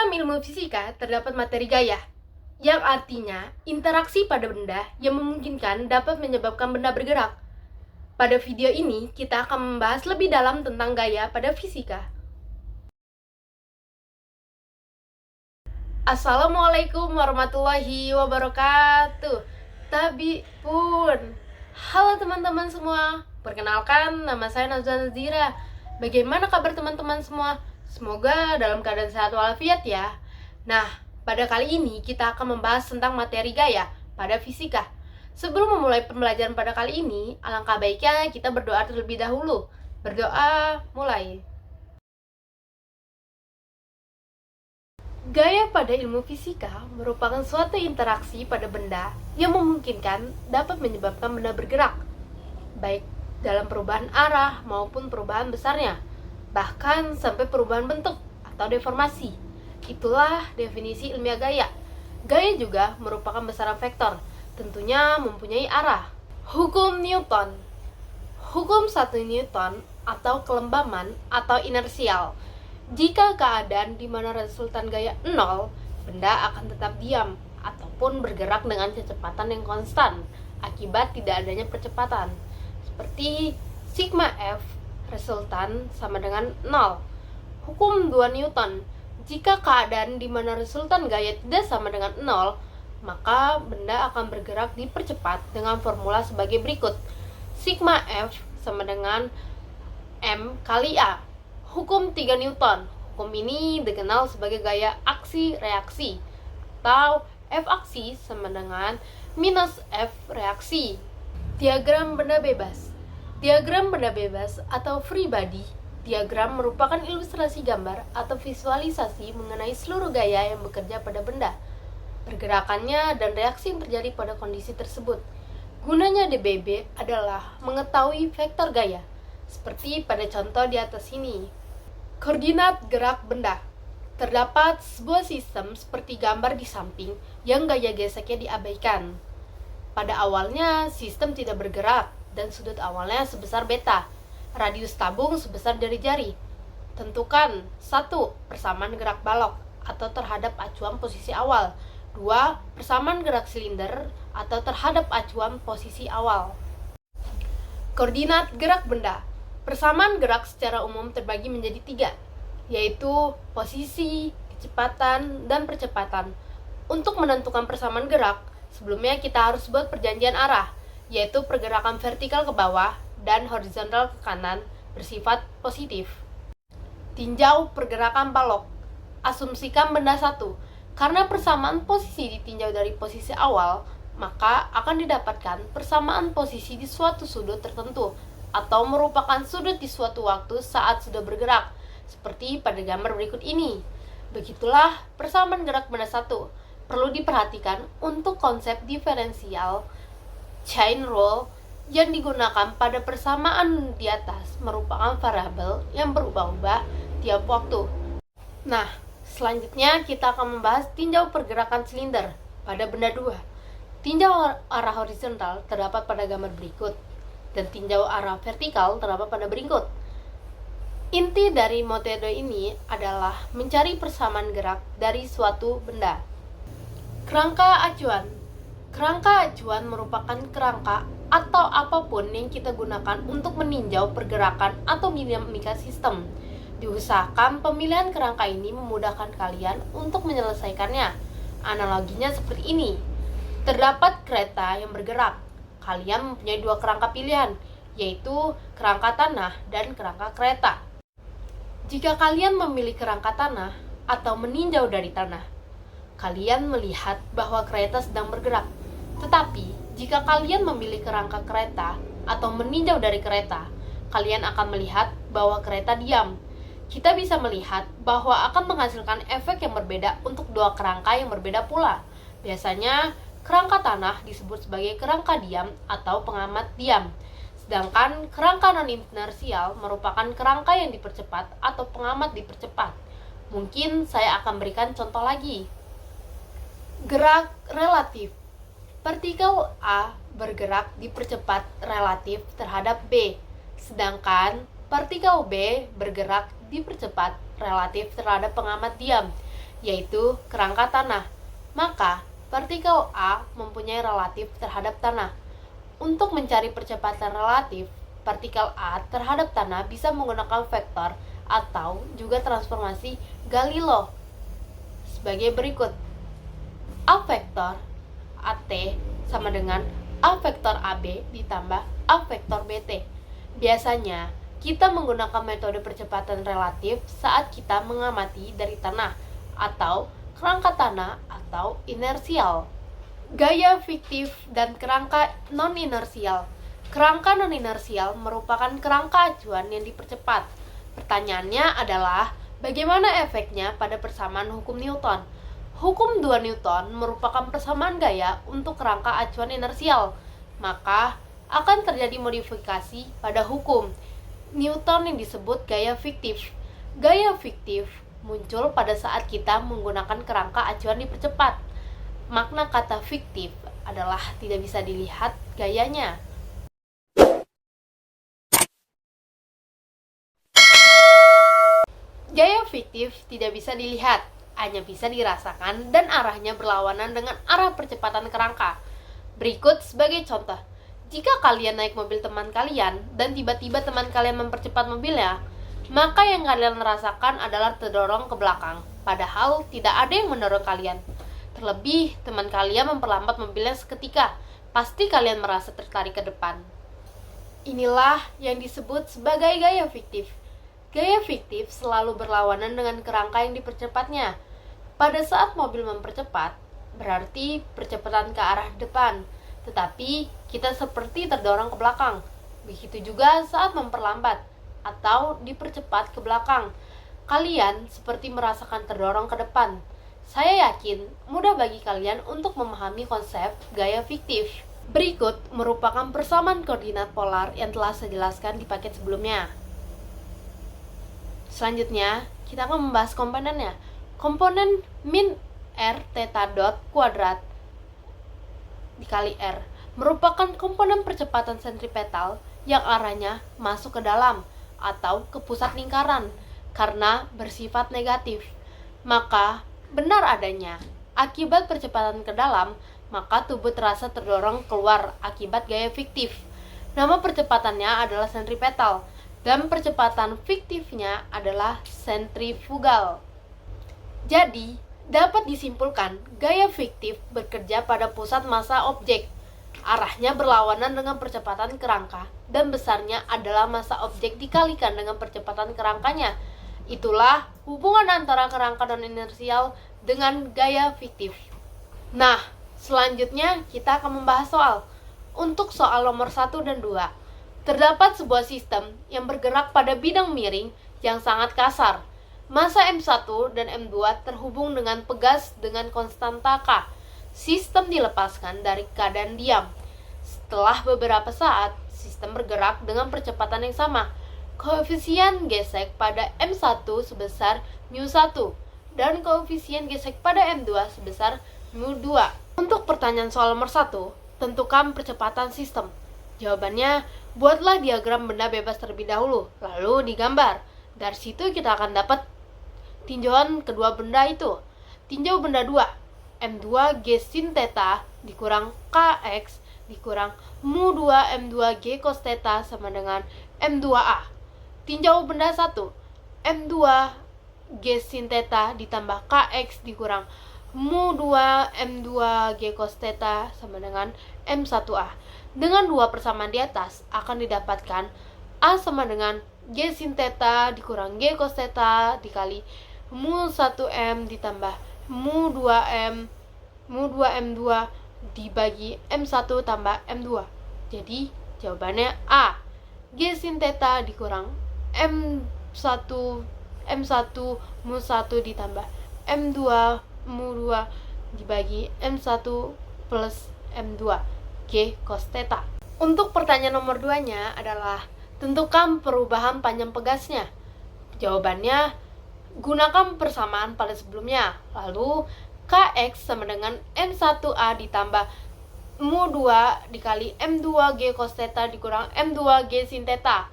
Dalam ilmu fisika terdapat materi gaya, yang artinya interaksi pada benda yang memungkinkan dapat menyebabkan benda bergerak. Pada video ini, kita akan membahas lebih dalam tentang gaya pada fisika. Assalamualaikum warahmatullahi wabarakatuh. Tabi pun. Halo teman-teman semua. Perkenalkan, nama saya Nazwa Nazira. Bagaimana kabar teman-teman semua? Semoga dalam keadaan sehat walafiat ya. Nah, pada kali ini kita akan membahas tentang materi gaya pada fisika. Sebelum memulai pembelajaran pada kali ini, alangkah baiknya kita berdoa terlebih dahulu. Berdoa, mulai. Gaya pada ilmu fisika merupakan suatu interaksi pada benda yang memungkinkan dapat menyebabkan benda bergerak, baik dalam perubahan arah maupun perubahan besarnya, bahkan sampai perubahan bentuk atau deformasi. Itulah definisi ilmiah gaya. Gaya juga merupakan besaran vektor, tentunya mempunyai arah. Hukum Newton. Hukum 1 Newton atau kelembaman atau inersial. Jika keadaan di mana resultan gaya 0, benda akan tetap diam ataupun bergerak dengan kecepatan yang konstan akibat tidak adanya percepatan. Seperti sigma F resultan sama dengan 0. Hukum 2 Newton. Jika keadaan di mana resultan gaya tidak sama dengan 0, maka benda akan bergerak dipercepat dengan formula sebagai berikut. Sigma F sama dengan M kali A. Hukum 3 Newton. Hukum ini dikenal sebagai gaya aksi-reaksi atau F aksi sama dengan minus F reaksi. Diagram benda bebas. Diagram benda bebas atau free body diagram merupakan ilustrasi gambar atau visualisasi mengenai seluruh gaya yang bekerja pada benda, pergerakannya dan reaksi yang terjadi pada kondisi tersebut. Gunanya DBB adalah mengetahui vektor gaya, seperti pada contoh di atas ini. Koordinat gerak benda. Terdapat sebuah sistem seperti gambar di samping yang gaya geseknya diabaikan. Pada awalnya, sistem tidak bergerak dan sudut awalnya sebesar beta. Radius tabung sebesar jari-jari. Tentukan 1. Persamaan gerak balok atau terhadap acuan posisi awal. 2. Persamaan gerak silinder atau terhadap acuan posisi awal. Koordinat gerak benda. Persamaan gerak secara umum terbagi menjadi 3, yaitu posisi, kecepatan, dan percepatan. Untuk menentukan persamaan gerak, sebelumnya kita harus buat perjanjian arah, yaitu pergerakan vertikal ke bawah dan horizontal ke kanan bersifat positif. Tinjau pergerakan balok. Asumsikan benda satu. Karena persamaan posisi ditinjau dari posisi awal, maka akan didapatkan persamaan posisi di suatu sudut tertentu atau merupakan sudut di suatu waktu saat sudah bergerak, seperti pada gambar berikut ini. Begitulah persamaan gerak benda satu. Perlu diperhatikan untuk konsep diferensial chain rule yang digunakan pada persamaan di atas merupakan variabel yang berubah-ubah tiap waktu. Nah, selanjutnya kita akan membahas tinjau pergerakan silinder pada benda 2. Tinjau arah horizontal terdapat pada gambar berikut, dan tinjau arah vertikal terdapat pada berikut. Inti dari metode ini adalah mencari persamaan gerak dari suatu benda. Kerangka acuan. Kerangka acuan merupakan kerangka atau apapun yang kita gunakan untuk meninjau pergerakan atau dinamika sistem. Diusahakan pemilihan kerangka ini memudahkan kalian untuk menyelesaikannya. Analoginya seperti ini. Terdapat kereta yang bergerak. Kalian mempunyai 2 kerangka pilihan, yaitu kerangka tanah dan kerangka kereta. Jika kalian memilih kerangka tanah atau meninjau dari tanah, kalian melihat bahwa kereta sedang bergerak. Tetapi, jika kalian memilih kerangka kereta atau meninjau dari kereta, kalian akan melihat bahwa kereta diam. Kita bisa melihat bahwa akan menghasilkan efek yang berbeda untuk 2 kerangka yang berbeda pula. Biasanya, kerangka tanah disebut sebagai kerangka diam atau pengamat diam, sedangkan kerangka non-inersial merupakan kerangka yang dipercepat atau pengamat dipercepat. Mungkin saya akan berikan contoh lagi. Gerak relatif. Partikel A bergerak dipercepat relatif terhadap B, sedangkan partikel B bergerak dipercepat relatif terhadap pengamat diam. yaitu kerangka tanah. Maka, partikel A mempunyai relatif terhadap tanah. Untuk mencari percepatan relatif, partikel A terhadap tanah bisa menggunakan vektor atau juga transformasi Galileo sebagai berikut. A vektor AT sama dengan A vektor AB ditambah A vektor BT. Biasanya, kita menggunakan metode percepatan relatif saat kita mengamati dari tanah atau kerangka tanah atau inersial. Gaya fiktif dan kerangka non-inersial. Kerangka non-inersial merupakan kerangka acuan yang dipercepat. Pertanyaannya adalah, bagaimana efeknya pada persamaan hukum Newton? Hukum 2 Newton merupakan persamaan gaya untuk kerangka acuan inersial. Maka, akan terjadi modifikasi pada hukum Newton yang disebut gaya fiktif. Gaya fiktif muncul pada saat kita menggunakan kerangka acuan dipercepat. Makna kata fiktif adalah tidak bisa dilihat gayanya. Gaya fiktif tidak bisa dilihat, hanya bisa dirasakan dan arahnya berlawanan dengan arah percepatan kerangka. Berikut sebagai contoh. Jika kalian naik mobil teman kalian dan tiba-tiba teman kalian mempercepat mobilnya, maka yang kalian rasakan adalah terdorong ke belakang, padahal tidak ada yang mendorong kalian. Terlebih, teman kalian memperlambat mobilnya seketika, pasti kalian merasa tertarik ke depan. Inilah yang disebut sebagai gaya fiktif. Gaya fiktif selalu berlawanan dengan kerangka yang dipercepatnya. Pada saat mobil mempercepat, berarti percepatan ke arah depan, tetapi kita seperti terdorong ke belakang. Begitu juga saat memperlambat atau dipercepat ke belakang. Kalian seperti merasakan terdorong ke depan. Saya yakin mudah bagi kalian untuk memahami konsep gaya fiktif. Berikut merupakan persamaan koordinat polar yang telah saya jelaskan di paket sebelumnya. Selanjutnya, kita akan membahas komponennya. Komponen min r theta dot kuadrat dikali r merupakan komponen percepatan sentripetal yang arahnya masuk ke dalam atau ke pusat lingkaran karena bersifat negatif. Maka, benar adanya, akibat percepatan ke dalam, maka tubuh terasa terdorong keluar akibat gaya fiktif. Nama percepatannya adalah sentripetal, dan percepatan fiktifnya adalah sentrifugal. Jadi, dapat disimpulkan, gaya fiktif bekerja pada pusat massa objek. Arahnya berlawanan dengan percepatan kerangka, dan besarnya adalah massa objek dikalikan dengan percepatan kerangkanya. Itulah hubungan antara kerangka non-inersial dengan gaya fiktif. Nah, selanjutnya kita akan membahas Untuk soal nomor 1 dan 2. Terdapat sebuah sistem yang bergerak pada bidang miring yang sangat kasar. Massa M1 dan M2 terhubung dengan pegas dengan konstanta K. Sistem dilepaskan dari keadaan diam. Setelah beberapa saat, sistem bergerak dengan percepatan yang sama. Koefisien gesek pada M1 sebesar μ1 dan koefisien gesek pada M2 sebesar μ2. Untuk pertanyaan soal nomor 1, tentukan percepatan sistem. Jawabannya, buatlah diagram benda bebas terlebih dahulu, lalu digambar. Dari situ kita akan dapat tinjauan kedua benda itu. Tinjau benda 2, M2 G sin theta dikurang KX dikurang μ2 M2 G cos theta sama dengan M2A. Tinjau benda 1, M2 G sin theta ditambah KX dikurang μ2 M2 G cos theta sama dengan M1A. Dengan dua persamaan di atas akan didapatkan A sama dengan G sin theta dikurang G cos theta dikali μ1M ditambah μ2M2 dibagi M1 tambah M2. Jadi jawabannya A. G sin theta dikurang M1 μ1 ditambah M2 μ2 dibagi M1 plus M2 G cos theta. Untuk pertanyaan nomor 2-nya adalah tentukan perubahan panjang pegasnya. Jawabannya, gunakan persamaan pada sebelumnya. Lalu Kx sama dengan M1A ditambah μ2 dikali M2 G cos theta dikurang M2 G sin theta.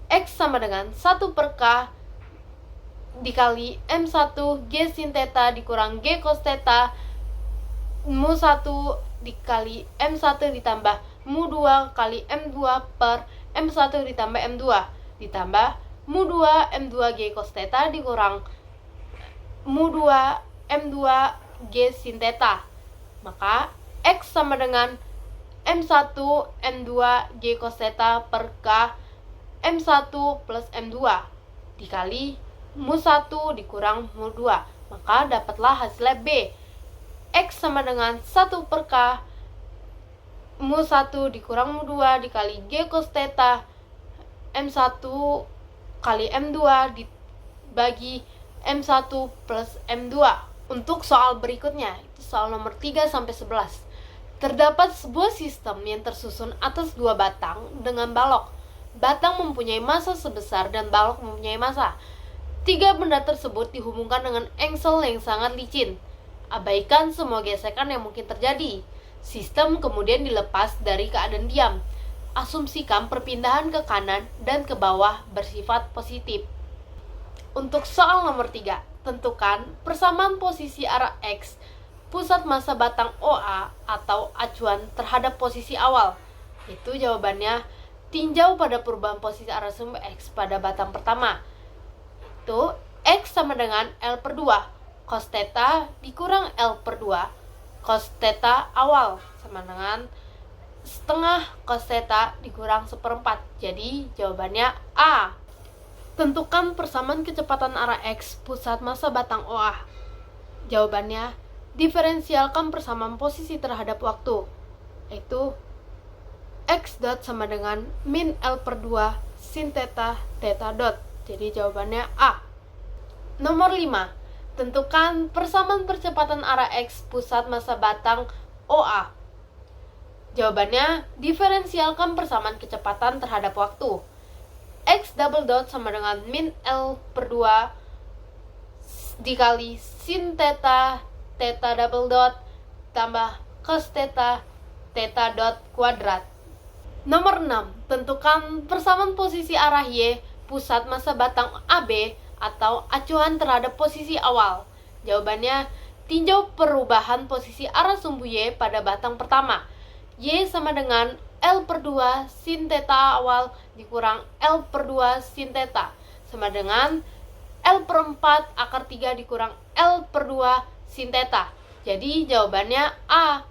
X sama dengan 1 per K dikali M1 G sin theta dikurang G cos theta mu1 dikali M1 ditambah mu2 kali M2 per M1 ditambah M2 ditambah mu2 M2 G cos theta dikurang mu2 M2 G sin theta. Maka X sama dengan M1 M2 G cos theta per K M1 plus M2 dikali mu1 dikurang mu2. Maka dapatlah hasilnya B. X sama dengan 1 per K mu1 dikurang mu2 dikali G cos theta M1 kali M2 dibagi M1 plus M2. Untuk soal berikutnya, itu soal nomor 3 sampai 11. Terdapat sebuah sistem yang tersusun atas dua batang dengan balok. Batang mempunyai massa sebesar dan balok mempunyai massa. Tiga benda tersebut dihubungkan dengan engsel yang sangat licin. Abaikan semua gesekan yang mungkin terjadi. Sistem kemudian dilepas dari keadaan diam. Asumsikan perpindahan ke kanan dan ke bawah bersifat positif. Untuk soal nomor 3, tentukan persamaan posisi arah X, pusat massa batang OA atau acuan terhadap posisi awal. Itu jawabannya tinjau pada perubahan posisi arah sumbu X pada batang pertama. Itu X sama dengan L per 2, cos theta dikurang L per 2, cos theta awal sama dengan setengah cos theta dikurang seperempat. Jadi jawabannya A. Tentukan persamaan kecepatan arah X pusat massa batang OA. Jawabannya, diferensialkan persamaan posisi terhadap waktu, yaitu X dot sama dengan min L per 2 sin theta theta dot. Jadi jawabannya A. Nomor 5. Tentukan persamaan percepatan arah X pusat massa batang OA. Jawabannya, diferensialkan persamaan kecepatan terhadap waktu. X double dot sama dengan min L per 2 dikali sin theta theta double dot tambah cos theta theta dot kuadrat. Nomor 6. Tentukan persamaan posisi arah Y pusat massa batang AB atau acuan terhadap posisi awal. Jawabannya, tinjau perubahan posisi arah sumbu Y pada batang pertama. Y sama dengan L per 2 sin theta awal dikurang L per 2 sin theta sama dengan L per 4 akar 3 dikurang L per 2 sin theta. Jadi jawabannya A.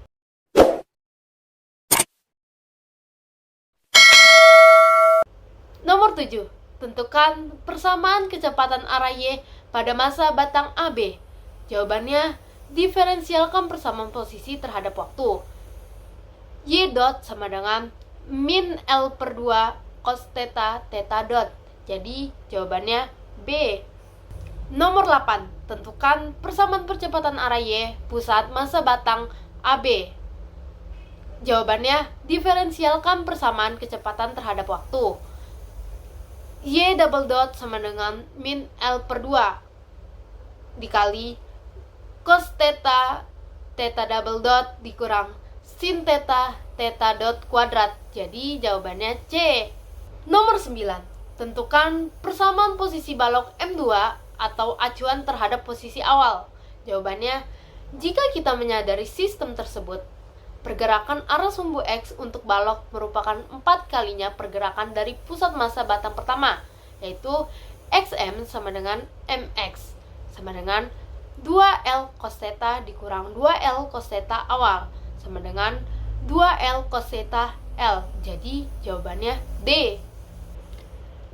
Nomor 7. Tentukan persamaan kecepatan arah Y pada massa batang AB. Jawabannya, diferensialkan persamaan posisi terhadap waktu. Y dot sama dengan min L per 2 cos theta theta dot. Jadi jawabannya B. Nomor 8. Tentukan persamaan percepatan arah Y pusat massa batang AB. Jawabannya, diferensialkan persamaan kecepatan terhadap waktu. Y double dot sama dengan min L per 2 dikali cos theta theta double dot dikurang sin theta theta dot kuadrat. Jadi jawabannya C. Nomor 9. Tentukan persamaan posisi balok M2 atau acuan terhadap posisi awal. Jawabannya, jika kita menyadari sistem tersebut, pergerakan arah sumbu X untuk balok merupakan 4 kalinya pergerakan dari pusat massa batang pertama, yaitu XM sama dengan MX sama dengan 2L cos theta dikurang 2L cos theta awal sama dengan 2L cos theta L. Jadi jawabannya D.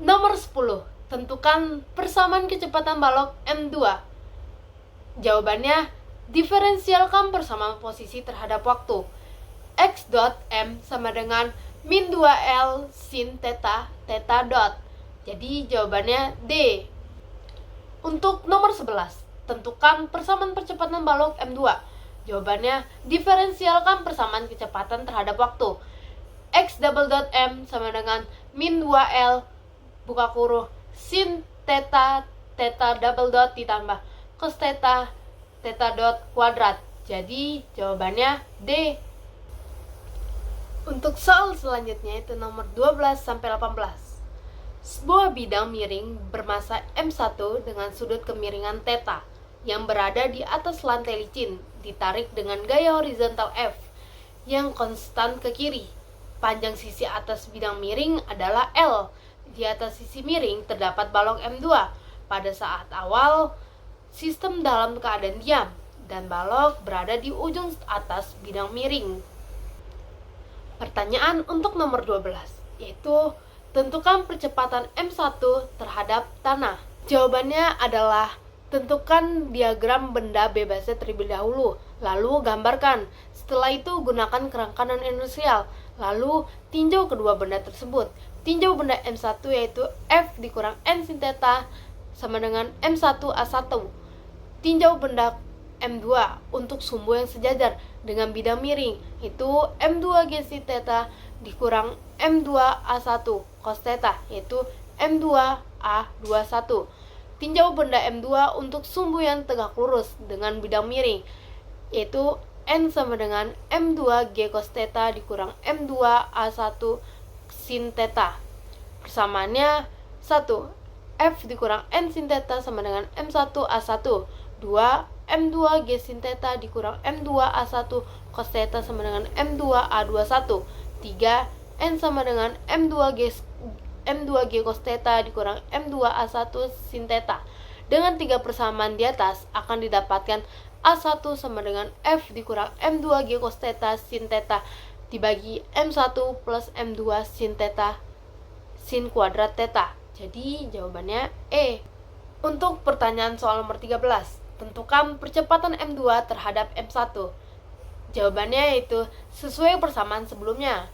Nomor 10. Tentukan persamaan kecepatan balok M2. Jawabannya, diferensialkan persamaan posisi terhadap waktu. X dot M sama dengan min 2L sin theta theta dot. Jadi jawabannya D. Untuk nomor 11. Tentukan persamaan percepatan balok M2. Jawabannya, diferensialkan persamaan kecepatan terhadap waktu. X double dot M sama dengan min 2L buka kurung sin theta theta double dot ditambah cos theta theta dot kuadrat. Jadi jawabannya D. Untuk soal selanjutnya itu nomor 12 sampai 18. Sebuah bidang miring bermassa M1 dengan sudut kemiringan theta yang berada di atas lantai licin ditarik dengan gaya horizontal F yang konstan ke kiri. Panjang sisi atas bidang miring adalah L. Di atas sisi miring terdapat balok M2 pada saat awal sistem dalam keadaan diam dan balok berada di ujung atas bidang miring. Pertanyaan untuk nomor 12 yaitu tentukan percepatan M1 terhadap tanah. Jawabannya adalah tentukan diagram benda bebasnya terlebih dahulu, lalu gambarkan. Setelah itu gunakan kerangka non-inersial, lalu tinjau kedua benda tersebut. Tinjau benda M1 yaitu F dikurang N sin theta sama dengan M1A1. Tinjau benda M2 untuk sumbu yang sejajar dengan bidang miring, itu M2G sin theta dikurang M2A1 cos theta, yaitu M2A21. Tinjau benda M2 untuk sumbu yang tegak lurus dengan bidang miring, yaitu N sama dengan M2G cos theta dikurang M2A1 sin theta. Persamaannya 1. F dikurang N sin theta sama dengan M1A1. 2. M2G sin theta dikurang M2A1 cos theta sama dengan M2A21. 3. N sama dengan M2G cos theta dikurang M2A1 sin theta. Dengan 3 persamaan di atas akan didapatkan A1 sama dengan F dikurang M2G cos theta sin theta dibagi M1 plus M2 sin theta sin kuadrat theta. Jadi jawabannya E. Untuk pertanyaan soal nomor 13, tentukan percepatan M2 terhadap M1. Jawabannya yaitu sesuai persamaan sebelumnya,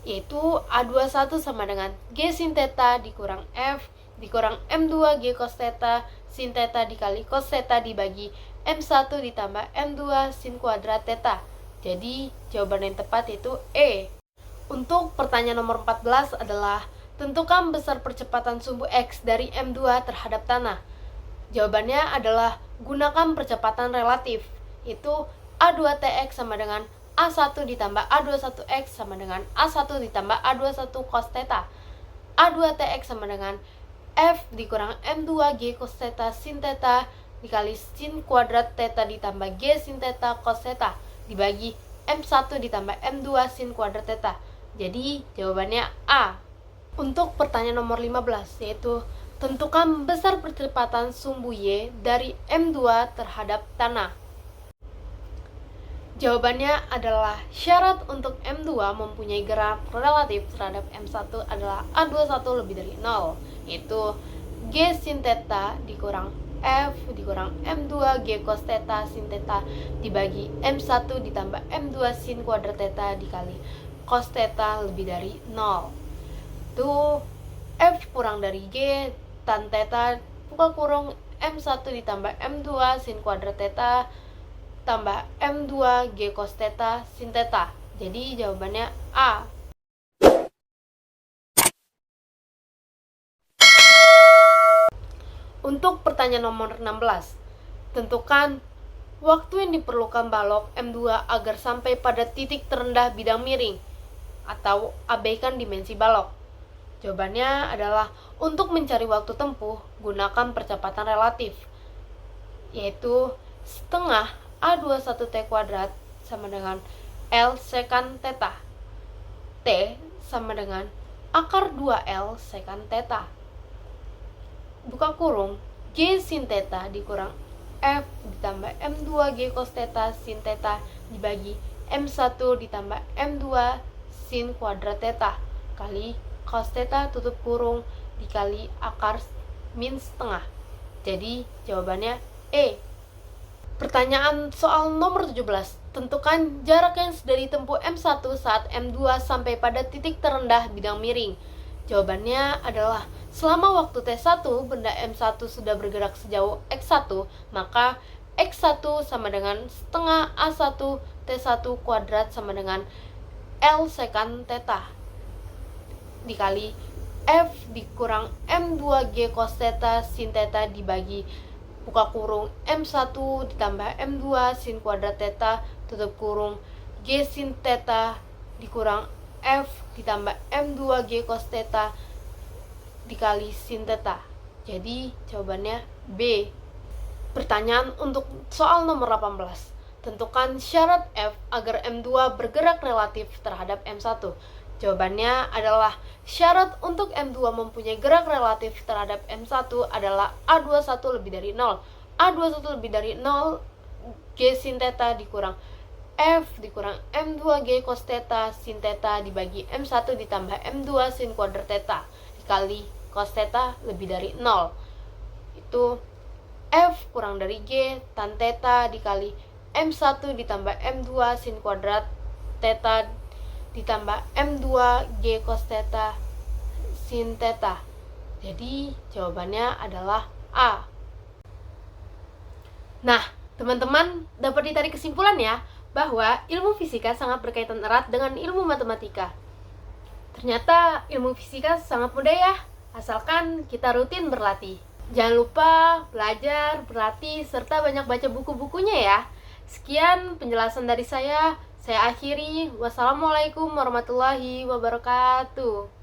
yaitu A21 sama dengan G sin theta dikurang F dikurang M2G cos theta sin theta dikali cos theta dibagi M1 ditambah M2 sin kuadrat theta. Jadi jawaban yang tepat yaitu E. Untuk pertanyaan nomor 14 adalah tentukan besar percepatan sumbu X dari M2 terhadap tanah. Jawabannya adalah gunakan percepatan relatif, yaitu A2TX sama dengan A1 ditambah A21X sama dengan A1 ditambah A21 cos theta. A2TX sama dengan F dikurang M2G cos theta sin theta dikali sin kuadrat theta ditambah G sin theta cos theta dibagi M1 ditambah M2 sin kuadrat theta. Jadi jawabannya A. Untuk pertanyaan nomor 15 yaitu tentukan besar percepatan sumbu Y dari M2 terhadap tanah. Jawabannya adalah syarat untuk M2 mempunyai gerak relatif terhadap M1 adalah A21 lebih dari 0, yaitu G sin theta dikurang F dikurang M2 G cos theta sin theta dibagi M1 ditambah M2 sin kuadrat theta dikali cos theta lebih dari 0. Itu F kurang dari G tan theta buka kurung M1 ditambah M2 sin kuadrat theta tambah M2 G cos theta sin theta. Jadi jawabannya A. Untuk pertanyaan nomor 16, tentukan waktu yang diperlukan balok M2 agar sampai pada titik terendah bidang miring atau abaikan dimensi balok. Jawabannya adalah untuk mencari waktu tempuh, gunakan percepatan relatif, yaitu setengah A21T kuadrat sama dengan L sekan theta. T sama dengan akar 2L sekan theta. Buka kurung, G sin theta dikurang F ditambah M2G cos theta sin theta dibagi M1 ditambah M2 sin kuadrat theta kali cos theta tutup kurung dikali akar min setengah. Jadi jawabannya E. Pertanyaan soal nomor 17, tentukan jarak yang sudah ditempuh M1 saat M2 sampai pada titik terendah bidang miring. Jawabannya adalah selama waktu T1 benda M1 sudah bergerak sejauh X1, maka X1 sama dengan setengah A1 T1 kuadrat sama dengan L sekan theta dikali F dikurang M2G cos theta sin theta dibagi buka kurung M1 ditambah M2 sin kuadrat theta tutup kurung G sin theta dikurang F ditambah M2G cos theta dikali sin theta. Jadi jawabannya B. Pertanyaan untuk soal nomor 18. Tentukan syarat F agar M2 bergerak relatif terhadap M1. Jawabannya adalah syarat untuk M2 mempunyai gerak relatif terhadap M1 adalah A21 lebih dari 0. A21 lebih dari 0, G sin theta dikurang F dikurang M2G cos theta sin theta dibagi M1 ditambah M2 sin kuadrat theta dikali cos theta lebih dari 0. Itu F kurang dari G tan theta dikali M1 ditambah M2 sin kuadrat theta ditambah M2 G cos theta sin theta. Jadi jawabannya adalah A. Nah, teman-teman dapat ditarik kesimpulan ya bahwa ilmu fisika sangat berkaitan erat dengan ilmu matematika. Ternyata ilmu fisika sangat mudah ya, asalkan kita rutin berlatih. Jangan lupa belajar, berlatih, serta banyak baca buku-bukunya ya. Sekian penjelasan dari saya akhiri. Wassalamualaikum warahmatullahi wabarakatuh.